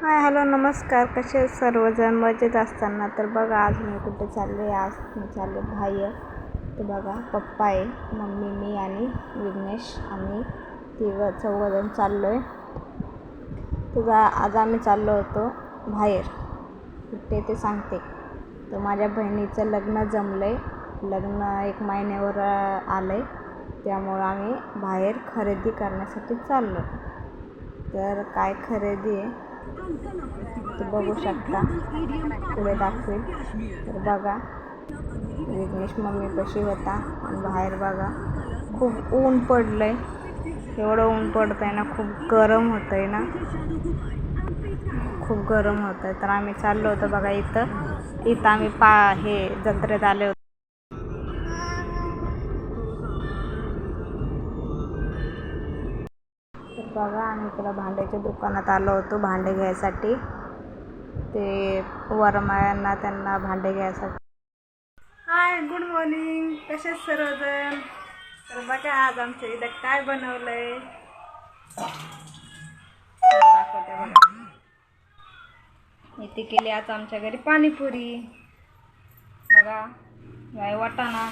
Hi hello नमस्कार. कसे आहेत सर्वजण? मजेत असताना. तर बघा आज मी कुठे चालले. आज मी चालले बाहेर. तर बघा पप्पा आहे, मम्मी, मी आणि विघ्नेश. आम्ही चौघजण चाललो आहे. तर आज आम्ही चाललो होतो बाहेर. कुठे ते सांगते. तर माझ्या बहिणीचं लग्न जमलं आहे. लग्न 1 महिन्यावर आलं आहे. त्यामुळं आम्ही बाहेर खरेदी करण्यासाठी चाललो. तर काय खरेदी आहे ते बघू शकता, पुढे दाखवेल. तर बघा विघ्नेश मम्मीपाशी होता आणि बाहेर बघा खूप ऊन पडलंय. एवढं ऊन पडतंय ना, खूप गरम होतंय ना, खूप गरम होतंय. तर आम्ही चाललो होतो बघा इथं आम्ही जत्रेत आले होतो. तर बघा आम्ही इकडं भांड्याच्या दुकानात आलो होतो भांडे घ्यायसाठी. ते वरमायांना त्यांना भांडे घ्यायसाठी. हाय, गुड मॉर्निंग. कसे सर्वजण? तर बघा आज आमच्या इथं काय बनवलंय दाखवते बघा. इथे केली आज आमच्या घरी पाणीपुरी. बघा याय वाटाणा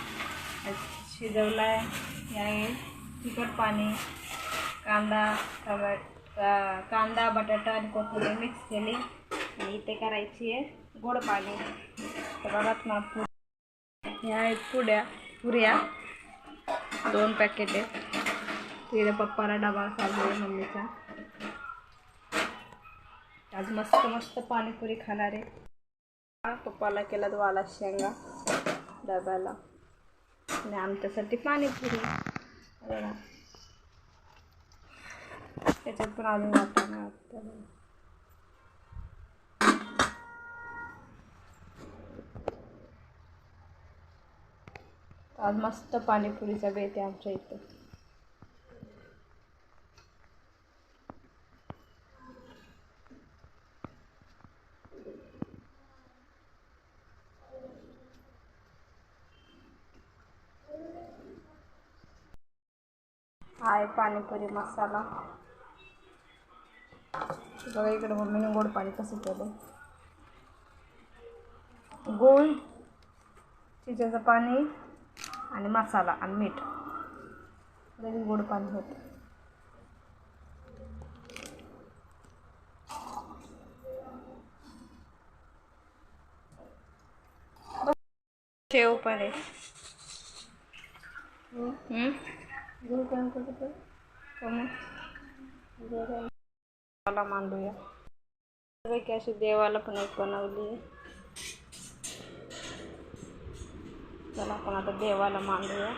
शिजवलाय, याय तिखट पाणी, कांदा बटाटा आणि कोथिंबीर मिक्स केली आणि इथे करायची आहे गोड पाणी. तर बघा ना, ह्या आहेत पुऱ्या 2 पॅकेट आहेत. तिथे पप्पाला डबा चालू आहे मम्मीचा. आज मस्त पाणीपुरी खाणार आहे. पप्पाला केला वाला शेंगा डब्याला आणि आमच्यासाठी पाणीपुरी. बघा त्याच्यात पण अजून वाटाणा. आज मस्त पाणीपुरीचा बेत आहे आमच्या इथं. आहे पाणीपुरी मसाला. बघा इकडे मम्मीने गोड पाणी कसं केलं. गोड चिंचेचं पाणी आणि मसाला आणि मीठ, लगेच गोड पाणी होतं. शेव पण आहे. देवाला मांडूया. की अशी देवाला पण एक बनवली. चला आपण आता देवाला मांडूया.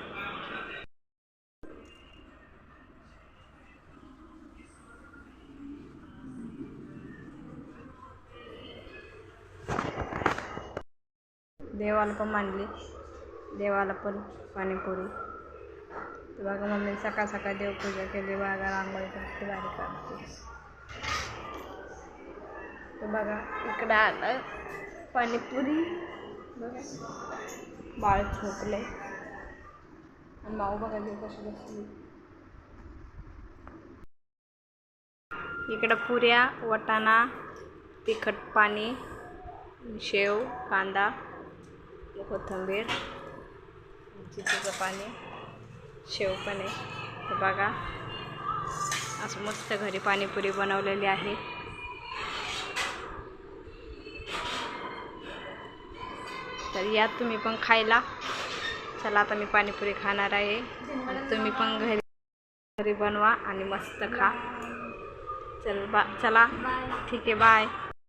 देवाला पण मांडली, देवाला पण पाणीपुरी. बघा मम्मी सकाळ देवपूजा केली. बघा रांगोळी करते, भारी काढते. तर बघा इकडं आलं पाणीपुरी. बघा बाळ झोपले आणि माऊ बघा देव कशी बसली. इकडं पुऱ्या, वाटाणा, तिखट पाणी, शेव, कांदा, कोथिंबीर, चिंचेचं पाणी, शेव पण आहे. तर बघा असं मस्त घरी पाणीपुरी बनवलेली आहे. तर या तुम्ही पण खायला. चला आता मी पाणीपुरी खाणार आहे. तुम्ही पण घरी बनवा आणि मस्त खा. चला ठीक आहे, बाय.